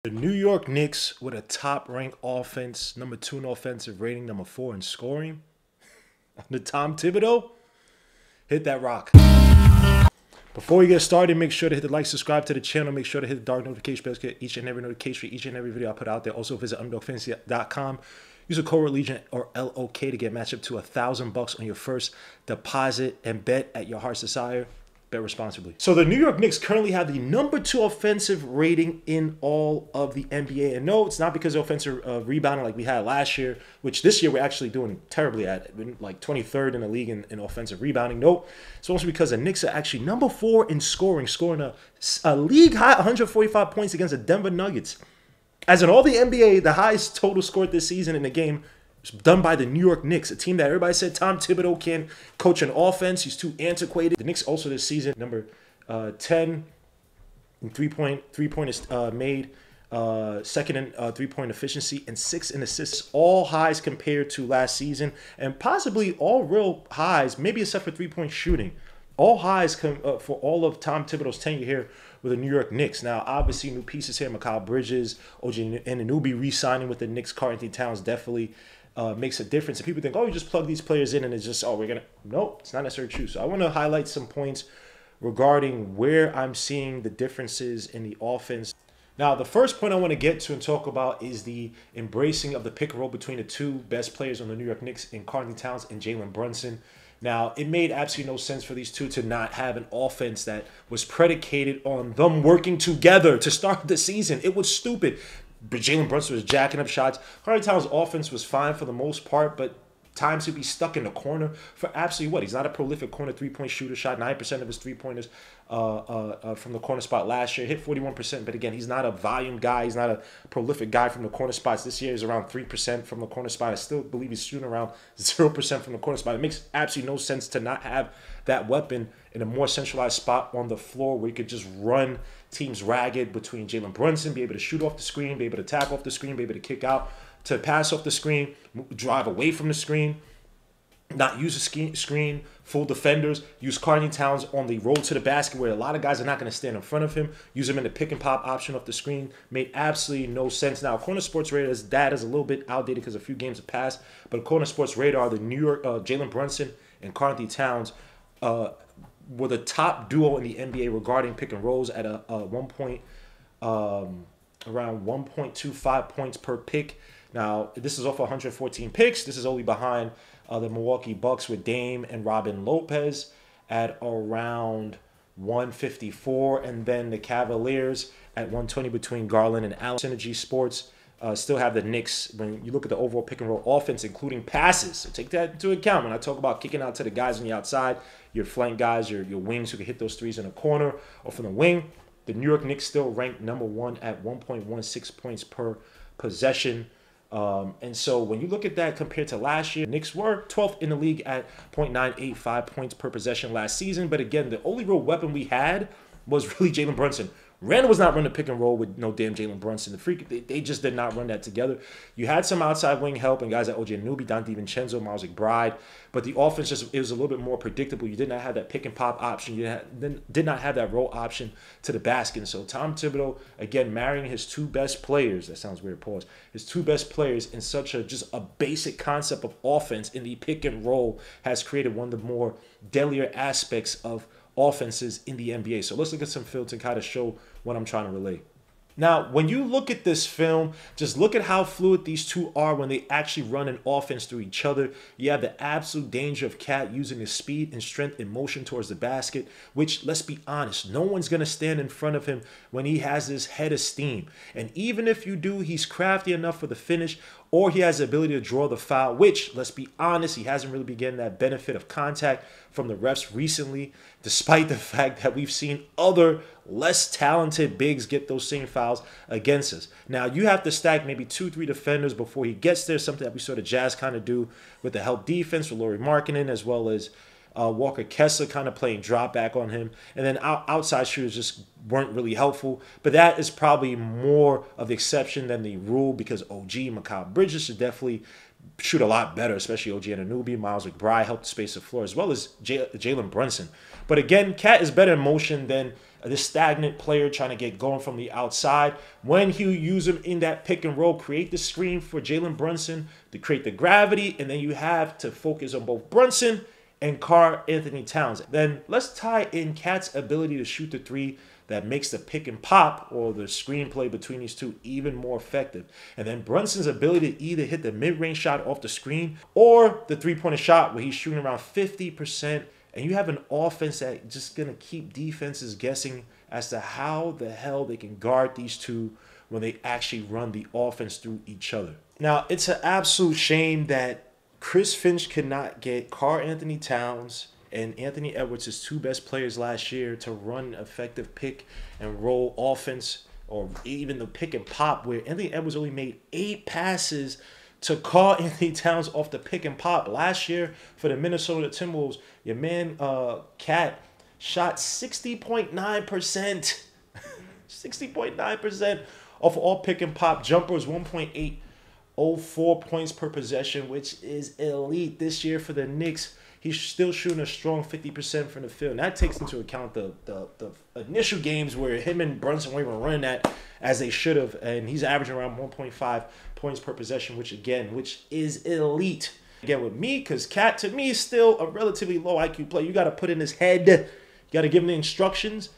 The New York Knicks with a top-ranked offense, number 2 in offensive rating, number 4 in scoring. Under Tom Thibodeau, hit that rock. Before we get started, make sure to hit the like, subscribe to the channel. Make sure to hit the dark notification bell to get each and every notification for each and every video I put out there. Also visit underdogfantasy.com. Use a code Legion or LOK to get matched up to $1,000 on your first deposit and bet at your heart's desire. Bet responsibly. So the New York Knicks currently have the number 2 offensive rating in all of the NBA. And no, it's not because of offensive rebounding like we had last year, which this year we're actually doing terribly at, like 23rd in the league in offensive rebounding. Nope. It's also because the Knicks are actually number 4 in scoring a league high 145 points against the Denver Nuggets. As in all the NBA, the highest total scored this season in the game was done by the New York Knicks, a team that everybody said Tom Thibodeau can't coach an offense. He's too antiquated. The Knicks also this season, number 10 in three-pointers made, second in three-point efficiency, and 6 in assists. All highs compared to last season, and possibly all real highs, maybe except for three-point shooting. All highs for all of Tom Thibodeau's tenure here with the New York Knicks. Now, obviously, new pieces here. Mikal Bridges, Anunoby re-signing with the Knicks. Karl-Anthony-Towns definitely makes a difference. And people think, oh, you just plug these players in and it's just, oh, we're going to. Nope, it's not necessarily true. So I want to highlight some points regarding where I'm seeing the differences in the offense. Now, the first point I want to get to and talk about is the embracing of the pick and roll between the 2 best players on the New York Knicks in Karl-Anthony-Towns and Jalen Brunson. Now, it made absolutely no sense for these 2 to not have an offense that was predicated on them working together to start the season. It was stupid. But Jalen Brunson was jacking up shots. Karl-Anthony-Towns' offense was fine for the most part, but times he'd be stuck in the corner for absolutely what? He's not a prolific corner three-point shooter. Shot 9% of his three-pointers from the corner spot last year. Hit 41%, but again, he's not a volume guy. He's not a prolific guy from the corner spots. This year is around 3% from the corner spot. I still believe he's shooting around 0% from the corner spot. It makes absolutely no sense to not have that weapon in a more centralized spot on the floor where you could just run teams ragged between Jalen Brunson, be able to shoot off the screen, be able to tap off the screen, be able to kick out, to pass off the screen, drive away from the screen, not use a screen, full defenders, use Karl-Anthony-Towns on the road to the basket where a lot of guys are not going to stand in front of him, use him in the pick and pop option off the screen. Made absolutely no sense. Now, Corner Sports Radar's data is a little bit outdated because a few games have passed, but Corner Sports Radar, the New York, Jalen Brunson and Karl-Anthony-Towns were the top duo in the NBA regarding pick and rolls at around 1.25 points per pick. Now, this is off 114 picks. This is only behind the Milwaukee Bucks with Dame and Robin Lopez at around 154. And then the Cavaliers at 120 between Garland and Allen. Synergy Sports still have the Knicks when you look at the overall pick and roll offense, including passes. So take that into account when I talk about kicking out to the guys on the outside, your flank guys, your wings who can hit those threes in the corner or from the wing. The New York Knicks still ranked number 1 at 1.16 points per possession. And so when you look at that compared to last year, Knicks were 12th in the league at 0.985 points per possession last season. But again, the only real weapon we had was really Jalen Brunson. Randall was not running the pick and roll with no damn Jalen Brunson. They just did not run that together. You had some outside wing help and guys like OG Anunoby, Dante DiVincenzo, Miles McBride, but the offense it was a little bit more predictable. You did not have that pick and pop option. You did not have that roll option to the basket. And so Tom Thibodeau, again, marrying his 2 best players, that sounds weird, pause, his 2 best players in such just a basic concept of offense in the pick and roll has created one of the more deadlier aspects of offenses in the NBA. So let's look at some film to kind of show what I'm trying to relate. Now, when you look at this film, just look at how fluid these 2 are when they actually run an offense through each other. You have the absolute danger of Cat using his speed and strength in motion towards the basket, which, let's be honest, no one's going to stand in front of him when he has this head of steam. And even if you do, he's crafty enough for the finish, or he has the ability to draw the foul, which, let's be honest, he hasn't really been getting that benefit of contact from the refs recently, despite the fact that we've seen other less talented bigs get those same fouls against us. Now, you have to stack maybe 2-3 defenders before he gets there, something that we saw the Jazz kind of do with the help defense with Lauri Markkanen, as well as Walker Kessler kind of playing drop back on him. And then outside shooters just weren't really helpful. But that is probably more of the exception than the rule because OG, Mikal Bridges should definitely shoot a lot better, especially OG Anunoby, Miles McBride helped space the floor, as well as Jalen Brunson. But again, Cat is better in motion than this stagnant player trying to get going from the outside. When you use him in that pick and roll, create the screen for Jalen Brunson to create the gravity, and then you have to focus on both Brunson and karlanthonytowns. Then let's tie in Cat's ability to shoot the three that makes the pick and pop or the screenplay between these two even more effective. And then Brunson's ability to either hit the mid-range shot off the screen or the three-pointer shot where he's shooting around 50%. And you have an offense that just going to keep defenses guessing as to how the hell they can guard these two when they actually run the offense through each other. Now, it's an absolute shame that Chris Finch could not get karlanthonytowns and Anthony Edwards, his two best players last year, to run effective pick and roll offense, or even the pick and pop, where Anthony Edwards only made 8 passes to karlanthonytowns off the pick and pop. Last year for the Minnesota Timberwolves, your man Cat shot 60.9%. 60.9% off all pick and pop. Jumpers 1.804 points per possession, which is elite. This year for the Knicks, he's still shooting a strong 50% from the field. And that takes into account the initial games where him and Brunson weren't even running that as they should have. And he's averaging around 1.5 points per possession, which is elite. Again, with me, because Cat, to me, is still a relatively low IQ player. You got to put in his head. You got to give him the instructions.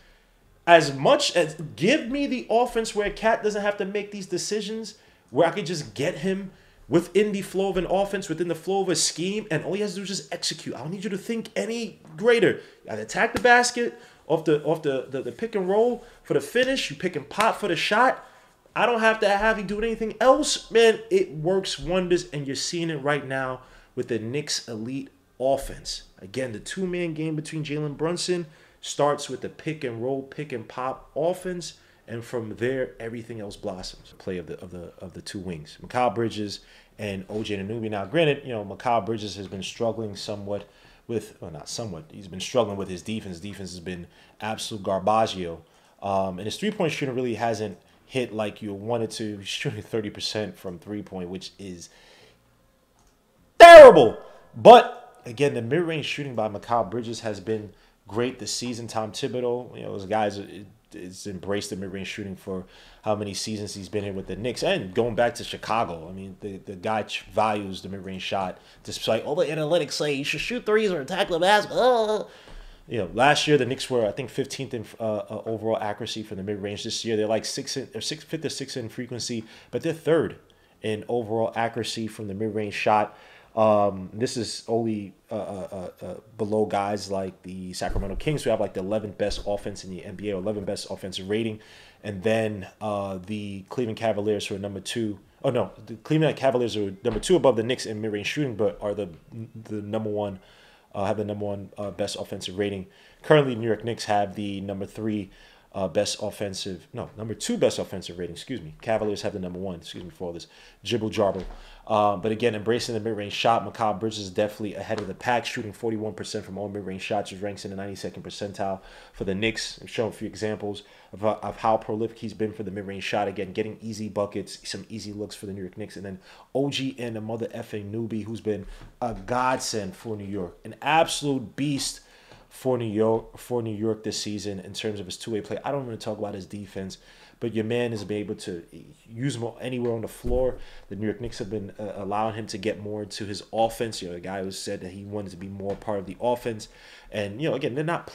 As much as give me the offense where Cat doesn't have to make these decisions, where I could just get him within the flow of an offense, within the flow of a scheme, and all he has to do is just execute. I don't need you to think any greater. You gotta attack the basket off the pick and roll for the finish. You pick and pop for the shot. I don't have to have you do anything else. Man, it works wonders, and you're seeing it right now with the Knicks' elite offense. Again, the two-man game between Jalen Brunson starts with the pick and roll, pick and pop offense. And from there, everything else blossoms. Play of the two wings, Mikal Bridges and OG Anunoby. Now, granted, Mikal Bridges has been struggling somewhat with, well, not somewhat. He's been struggling with his defense. Defense has been absolute garbaggio, and his three-point shooting really hasn't hit like you wanted to. He's shooting 30% from three-point, which is terrible. But again, the mid-range shooting by Mikal Bridges has been great this season. Tom Thibodeau, those guys. It's embraced the mid-range shooting for how many seasons he's been here with the Knicks, and going back to Chicago. I mean, the guy values the mid-range shot, despite all the analytics say you should shoot threes or attack the basket. Last year the Knicks were, I think, 15th in overall accuracy from the mid-range. This year they're like 5th or 6th in frequency, but they're 3rd in overall accuracy from the mid-range shot. This is only below guys like the Sacramento Kings, who have like the 11th best offense in the NBA, or 11th best offensive rating, and then the Cleveland Cavaliers, who are number 2. Oh no, the Cleveland Cavaliers are number 2 above the Knicks in mid-range shooting, but are the number 1, have the number 1 best offensive rating. Currently, New York Knicks have the number 2 best offensive rating. Excuse me. Cavaliers have the number 1. Excuse me for all this jibble jabble. But again, embracing the mid-range shot, Mikal Bridges is definitely ahead of the pack, shooting 41% from all mid-range shots, which ranks in the 92nd percentile for the Knicks. I'm showing a few examples of how prolific he's been for the mid-range shot. Again, getting easy buckets, some easy looks for the New York Knicks. And then OG and the mother effing newbie, who's been a godsend for New York. An absolute beast for New York this season in terms of his two-way play. I don't want to talk about his defense, but your man has been able to use him anywhere on the floor. The New York Knicks have been allowing him to get more into his offense. The guy who said that he wanted to be more part of the offense. And, again, they're not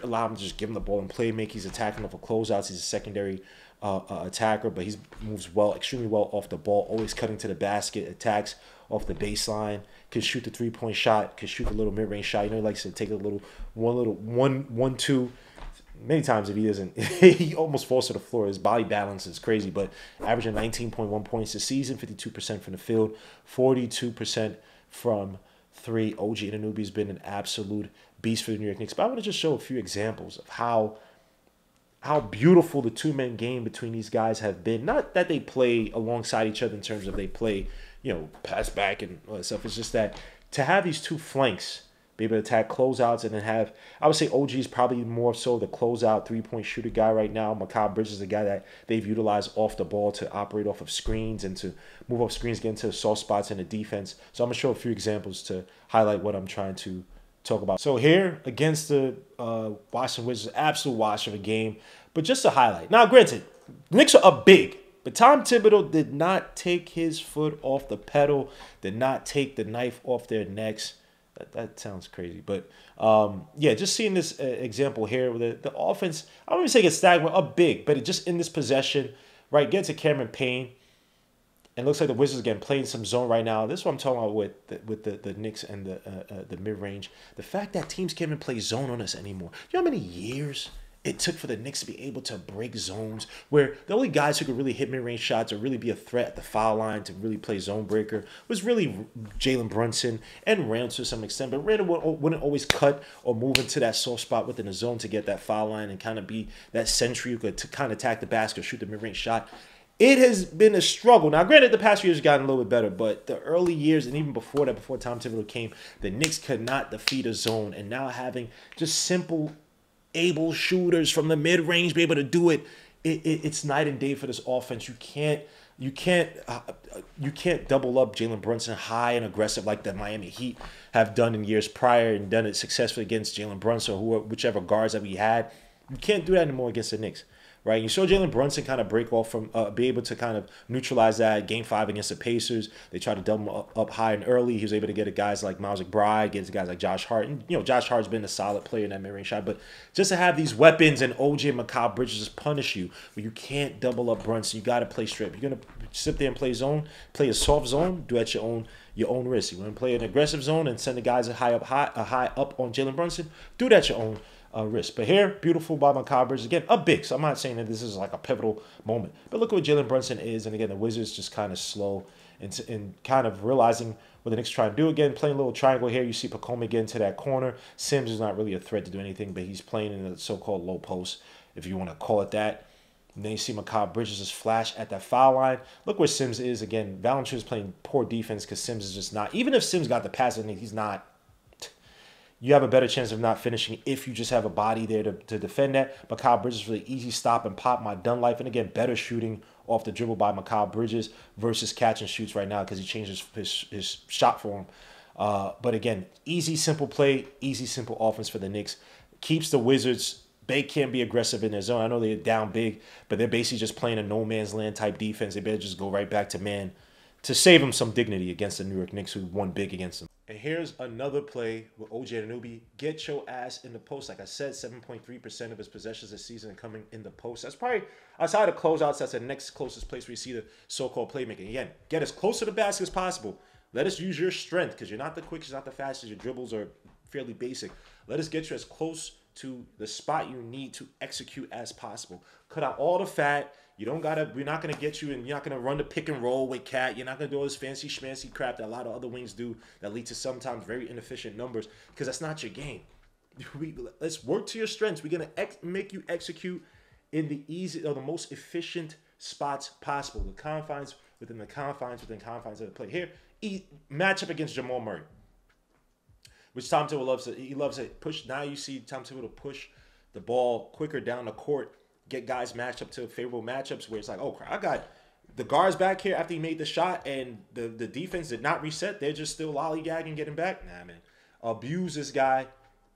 allowing him to just give him the ball and play make. He's attacking off of closeouts. He's a secondary attacker, but he moves extremely well off the ball, always cutting to the basket, attacks off the baseline, can shoot the three-point shot, can shoot the little mid-range shot. He likes to take a little one, two. Many times if he doesn't, he almost falls to the floor. His body balance is crazy, but averaging 19.1 points this season, 52% from the field, 42% from 3. OG Anunoby has been an absolute beast for the New York Knicks. But I want to just show a few examples of how beautiful the two-man game between these guys have been. Not that they play alongside each other in terms of they play, pass back and all that stuff. It's just that to have these two flanks be able to attack closeouts, and then have, I would say OG is probably more so the closeout three-point shooter guy right now. Mikal Bridges is a guy that they've utilized off the ball to operate off of screens and to move off screens, get into soft spots in the defense. So I'm going to show a few examples to highlight what I'm trying to talk about. So here against the Washington Wizards, absolute wash of a game. But just a highlight. Now, granted, Knicks are up big. But Tom Thibodeau did not take his foot off the pedal, did not take the knife off their necks. That sounds crazy. But, yeah, just seeing this example here with the offense, I don't even say it's stagnant, up big, but it just in this possession, right, get to Cameron Payne. And it looks like the Wizards, again, playing some zone right now. This is what I'm talking about with the Knicks and the mid-range. The fact that teams can't even play zone on us anymore. You know how many years it took for the Knicks to be able to break zones where the only guys who could really hit mid-range shots or really be a threat at the foul line to really play zone breaker was really Jalen Brunson and Randall to some extent. But Randall wouldn't always cut or move into that soft spot within the zone to get that foul line and kind of be that sentry who could to kind of attack the basket or shoot the mid-range shot. It has been a struggle. Now, granted, the past few years have gotten a little bit better, but the early years and even before that, before Tom Thibodeau came, the Knicks could not defeat a zone. And now having just simple, able shooters from the mid-range be able to do it, it's night and day for this offense. You can't double up Jalen Brunson high and aggressive like the Miami Heat have done in years prior and done it successfully against Jalen Brunson or whichever guards that we had. You can't do that anymore against the Knicks. Right, you saw Jalen Brunson kind of break off from, be able to kind of neutralize that. Game 5 against the Pacers, they tried to double him up high and early. He was able to get guys like Miles McBride, get guys like Josh Hart. And, you know, Josh Hart's been a solid player in that mid-range shot. But just to have these weapons and OJ and Mikal Bridges just punish you, but you can't double up Brunson. You got to play strip. You're going to sit there and play zone, play a soft zone, do at your own risk. You want to play an aggressive zone and send the guys a high up on Jalen Brunson, do it at your own risk. But here, beautiful by Mikal Bridges. Again, up big. So I'm not saying that this is like a pivotal moment. But look at what Jalen Brunson is. And again, the Wizards just kind of slow and kind of realizing what the Knicks trying to do. Again, playing a little triangle here. You see Pacome get into that corner. Sims is not really a threat to do anything, but he's playing in the so-called low post, if you want to call it that. And then you see Mikal Bridges just flash at that foul line. Look where Sims is. Again, Valanciunas is playing poor defense because Sims is just not. Even if Sims got the pass, I think he's not. You have a better chance of not finishing if you just have a body there to defend that. Mikal Bridges really easy stop and pop my done life. And again, better shooting off the dribble by Mikal Bridges versus catch and shoots right now because he changed his shot form. But again, easy, simple play, easy, simple offense for the Knicks. Keeps the Wizards. They can't be aggressive in their zone. I know they're down big, but they're basically just playing a no man's land type defense. They better just go right back to man to save them some dignity against the New York Knicks who won big against them. And here's another play with OJ Anunoby. Get your ass in the post. Like I said, 7.3% of his possessions this season coming in the post. That's probably, outside of closeouts, that's the next closest place where you see the so-called playmaking. Again, get as close to the basket as possible. Let us use your strength because you're not the quickest, you're not the fastest. Your dribbles are fairly basic. Let us get you as close to the spot you need to execute as possible. Cut out all the fat. You don't gotta. We're not gonna get you, and you're not gonna run the pick and roll with Cat. You're not gonna do all this fancy schmancy crap that a lot of other wings do that lead to sometimes very inefficient numbers because that's not your game. Let's work to your strengths. We're gonna make you execute in the easy or the most efficient spots possible. Within the confines of the play. Here, matchup against Jamal Murray, which Tom Thibodeau loves. He loves it. Push. Now you see Tom Thibodeau push the ball quicker down the court. Get guys matched up to favorable matchups where it's like, oh, I got the guards back here after he made the shot and the defense did not reset. They're just still lollygagging, getting back. Nah, man. Abuse this guy,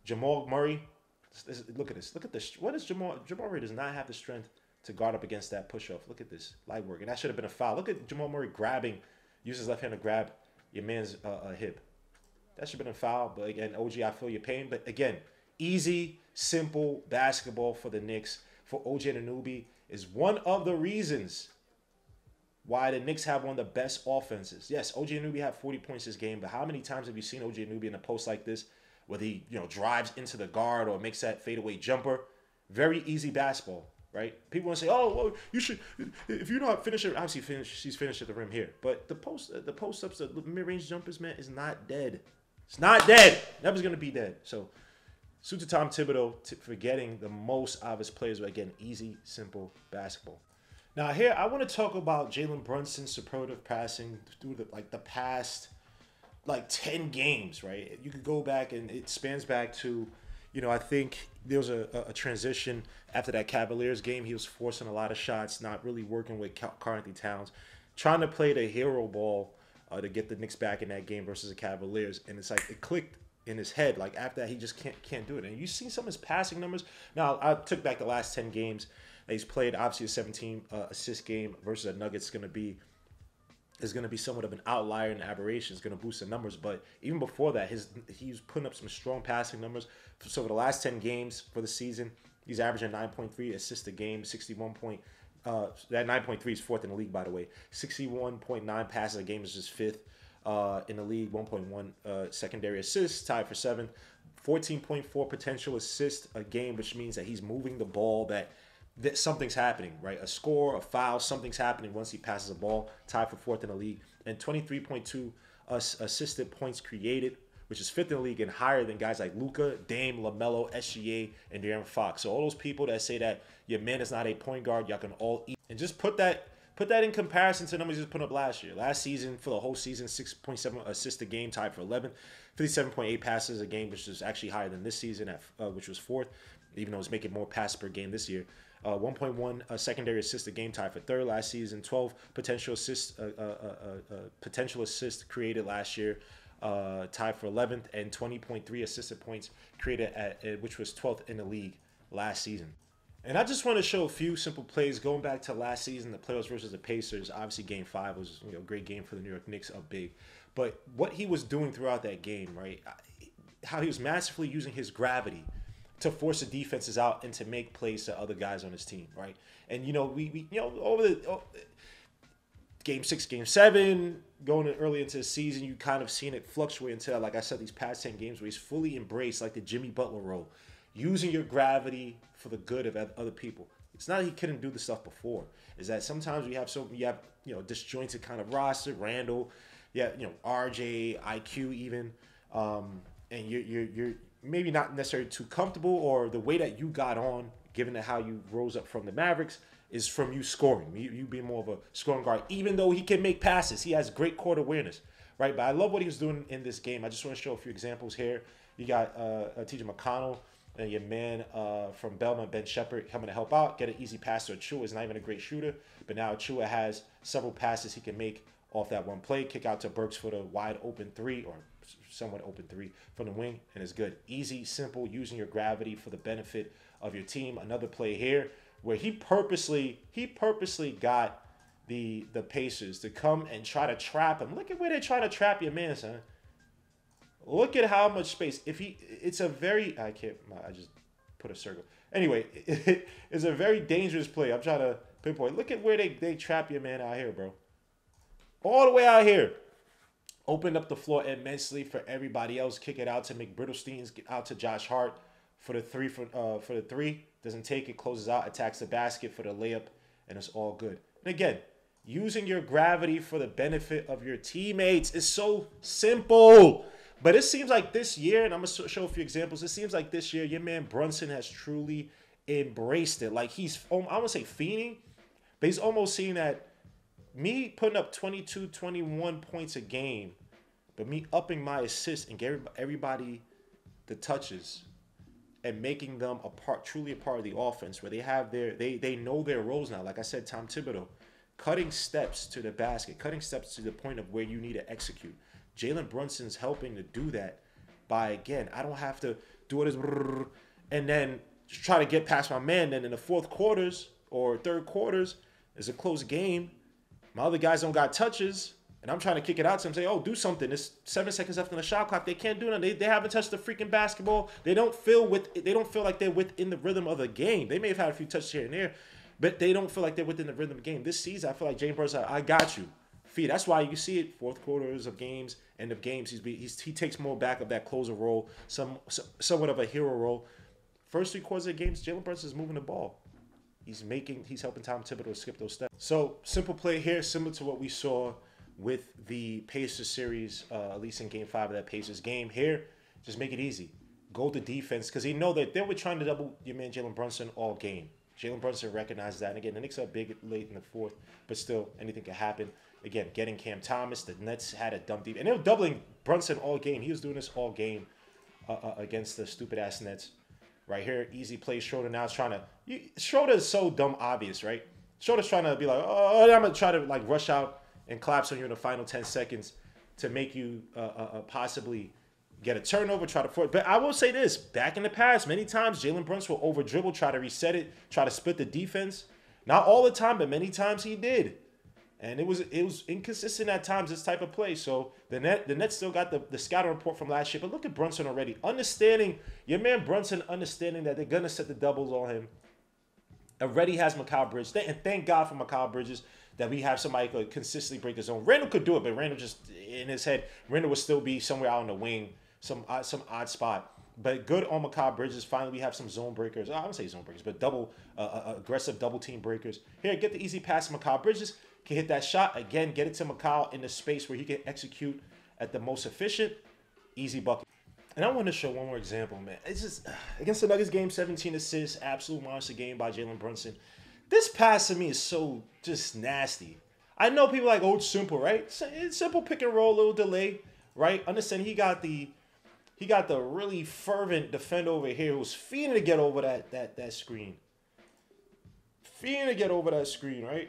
Jamal Murray. Look at this. Look at this. What is Jamal Murray does not have the strength to guard up against that push-off. Look at this. Light work. And that should have been a foul. Look at Jamal Murray use his left hand to grab your man's hip. That should have been a foul. But again, OG, I feel your pain. But again, easy, simple basketball for the Knicks. For OJ Anunoby is one of the reasons why the Knicks have one of the best offenses. Yes, OJ Anunoby had 40 points this game, but how many times have you seen OJ Anunoby in a post like this where he, drives into the guard or makes that fadeaway jumper? Very easy basketball, right? People want to say, "Oh, well, you should if you're not finishing." Obviously, she's finished at the rim here, but the post ups, the mid-range jumpers, man, is not dead. It's not dead. Never's gonna be dead. So. Salute to Tom Thibodeau for getting the most out of his players, but again, easy, simple basketball. Now here, I want to talk about Jalen Brunson's superlative passing through the past 10 games, right? You could go back and it spans back to, I think there was a transition after that Cavaliers game. He was forcing a lot of shots, not really working with karlanthonytowns, trying to play the hero ball to get the Knicks back in that game versus the Cavaliers. And it's like it clicked in his head. Like after that, he just can't do it. And you see some of his passing numbers. Now I took back the last 10 games that he's played. Obviously, a 17 assist game versus a Nuggets is going to be somewhat of an outlier and aberration. It's going to boost the numbers. But even before that, he was putting up some strong passing numbers. So for the last 10 games for the season, he's averaging 9.3 assists a game, 61 point. That 9.3 is fourth in the league, by the way. 61.9 passes a game is just fifth in the league. 1.1 secondary assists, tied for seventh. 14.4 potential assists a game, which means that he's moving the ball, that something's happening, right? A score, a foul, something's happening once he passes a ball, tied for fourth in the league. And 23.2 assisted points created, which is fifth in the league and higher than guys like Luka, Dame, LaMelo, SGA, and De'Aaron Fox. So all those people that say that your man is not a point guard, y'all can all eat. And just put that in comparison to the numbers he just put up last year. Last season, for the whole season, 6.7 assists a game, tied for 11th. 57.8 passes a game, which is actually higher than this season, which was fourth, even though it's making more passes per game this year. 1.1 secondary assist a game, tied for third last season. 12 potential assists created last year, tied for 11th, and 20.3 assisted points created which was 12th in the league last season. And I just want to show a few simple plays going back to last season, the playoffs versus the Pacers. Obviously, Game 5 was a great game for the New York Knicks, up big. But what he was doing throughout that game, right? How he was massively using his gravity to force the defenses out and to make plays to other guys on his team, right? And we over the Game 6, Game 7, going early into the season, you kind of seen it fluctuate until, like I said, these past 10 games where he's fully embraced like the Jimmy Butler role, using your gravity for the good of other people. It's not that he couldn't do the stuff before. Is that sometimes you have disjointed kind of roster, Randall, RJ, IQ even, and you're maybe not necessarily too comfortable, or the way that you got on, given that how you rose up from the Mavericks, is from you scoring. You being more of a scoring guard, even though he can make passes. He has great court awareness, right? But I love what he was doing in this game. I just want to show a few examples here. You got TJ McConnell and your man from Belmont, Ben Shepherd, coming to help out. Get an easy pass to Achua. He's not even a great shooter, but now Achua has several passes he can make off that one play. Kick out to Burks for the wide open three, or somewhat open three from the wing, and it's good. Easy, simple, using your gravity for the benefit of your team. Another play here where he purposely got the Pacers to come and try to trap him. Look at where they're trying to trap your man, son. Look at how much space. I just put a circle. Anyway, it's a very dangerous play. I'm trying to pinpoint. Look at where they trap your man out here, bro. All the way out here. Opened up the floor immensely for everybody else. Kick it out to McBrittlesteins. Get out to Josh Hart for the three. For the three. Doesn't take it. Closes out. Attacks the basket for the layup. And it's all good. And again, using your gravity for the benefit of your teammates is so simple. But it seems like this year, and I'm going to show a few examples. It seems like this year, your man Brunson has truly embraced it. Like he's, I won't say fiending, but he's almost seeing that me putting up 22, 21 points a game, but me upping my assists and getting everybody the touches and making them truly a part of the offense, where they have they know their roles now. Like I said, Tom Thibodeau, cutting steps to the basket, cutting steps to the point of where you need to execute. Jalen Brunson's helping to do that by, again, I don't have to do it as and then try to get past my man. Then in the fourth quarters or third quarters, it's a close game. My other guys don't got touches, and I'm trying to kick it out to them, say, oh, do something. There's 7 seconds left on the shot clock. They can't do nothing. They haven't touched the freaking basketball. They don't feel like they're within the rhythm of the game. They may have had a few touches here and there, but they don't feel like they're within the rhythm of the game. This season, I feel like James Brunson, I got you. That's why you see it fourth quarters of games, end of games. He takes more back of that closer role, somewhat of a hero role. First 3 quarters of games, Jalen Brunson is moving the ball. He's helping Tom Thibodeau skip those steps. So simple play here, similar to what we saw with the Pacers series, at least in Game 5 of that Pacers game. Here, just make it easy. Go to defense, because he know that they were trying to double your man Jalen Brunson all game. Jalen Brunson recognizes that. And again, the Knicks are big late in the fourth, but still, anything can happen. Again, getting Cam Thomas. The Nets had a dump deep. And they were doubling Brunson all game. He was doing this all game against the stupid-ass Nets. Right here, easy play. Schroeder now is trying to... Schroeder is so dumb obvious, right? Schroeder's trying to be like, oh, I'm going to try to like rush out and collapse on you in the final 10 seconds to make you possibly get a turnover, try to force. But I will say this: back in the past, many times Jalen Brunson will over dribble, try to reset it, try to split the defense. Not all the time, but many times he did. And it was inconsistent at times, this type of play. So the Nets still got the scouting report from last year. But look at Brunson already. Understanding, your man Brunson understanding that they're going to set the doubles on him. Already has Mikal Bridges. And thank God for Mikal Bridges that we have somebody who could consistently break the zone. Randall could do it, but Randall just, in his head, Randall would still be somewhere out on the wing, some odd spot. But good on Mikal Bridges. Finally, we have some zone breakers. I don't say zone breakers, but aggressive double team breakers. Here, get the easy pass to Mikal Bridges. Can hit that shot. Again, get it to Mikal in the space where he can execute at the most efficient. Easy bucket. And I want to show one more example, man. It's just, against the Nuggets game, 17 assists, absolute monster game by Jalen Brunson. This pass to me is so just nasty. I know people are like, oh, it's simple, right? It's simple pick and roll, little delay, right? Understand he got the really fervent defender over here who's feeding to get over that screen. Feeding to get over that screen, right?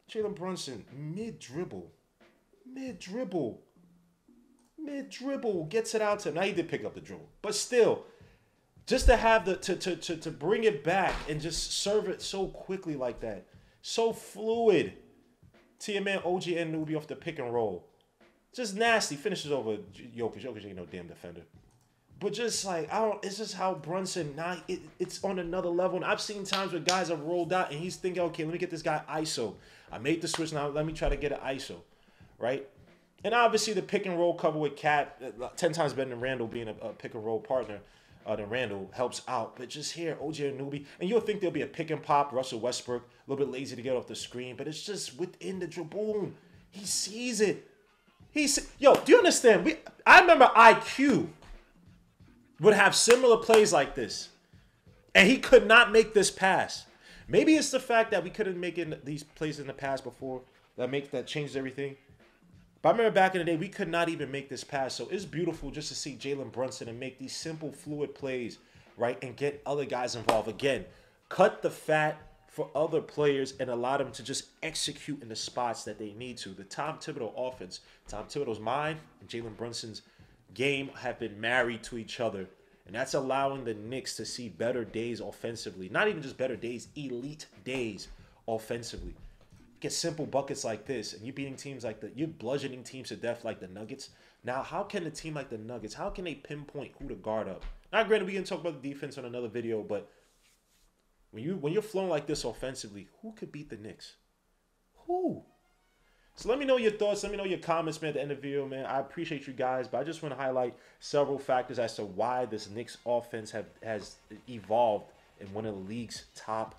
Jalen Brunson, mid-dribble, gets it out to him. Now he did pick up the dribble, but still, just to have to bring it back and just serve it so quickly like that, so fluid. To your man OG Anunoby off the pick and roll, just nasty. Finishes over Jokic. Jokic ain't no damn defender. But just like, it's just how Brunson, now it's on another level. And I've seen times where guys have rolled out and he's thinking, okay, let me get this guy ISO. I made the switch, now let me try to get an ISO, right? And obviously the pick and roll cover with Cat, 10 times better than Randall being a pick and roll partner than Randall, helps out. But just here, OG Anunoby, and you'll think there'll be a pick and pop, Russell Westbrook, a little bit lazy to get off the screen, but it's just within the dribble. Boom. He sees it. Yo, do you understand? I remember IQ would have similar plays like this, and he could not make this pass. Maybe it's the fact that we couldn't make these plays in the past before that changed everything. But I remember back in the day, we could not even make this pass. So it's beautiful just to see Jalen Brunson and make these simple, fluid plays, right, and get other guys involved. Again, cut the fat for other players and allow them to just execute in the spots that they need to. The Tom Thibodeau offense, Tom Thibodeau's mind and Jalen Brunson's game have been married to each other. And that's allowing the Knicks to see better days offensively. Not even just better days, elite days offensively. Get simple buckets like this, and you're beating teams like you're bludgeoning teams to death like the Nuggets. Now, how can a team like the Nuggets, how can they pinpoint who to guard up? Now, granted, we can talk about the defense on another video, but when you're flowing like this offensively, who could beat the Knicks? Who? So let me know your thoughts. Let me know your comments, man, at the end of the video, man. I appreciate you guys, but I just want to highlight several factors as to why this Knicks offense has evolved in one of the league's top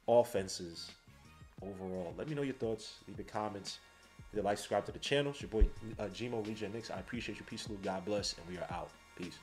offenses overall. Let me know your thoughts. Leave the comments. Hit like, subscribe to the channel. It's your boy, Gmo, Legion Knicks. I appreciate you. Peace, salute, God bless, and we are out. Peace.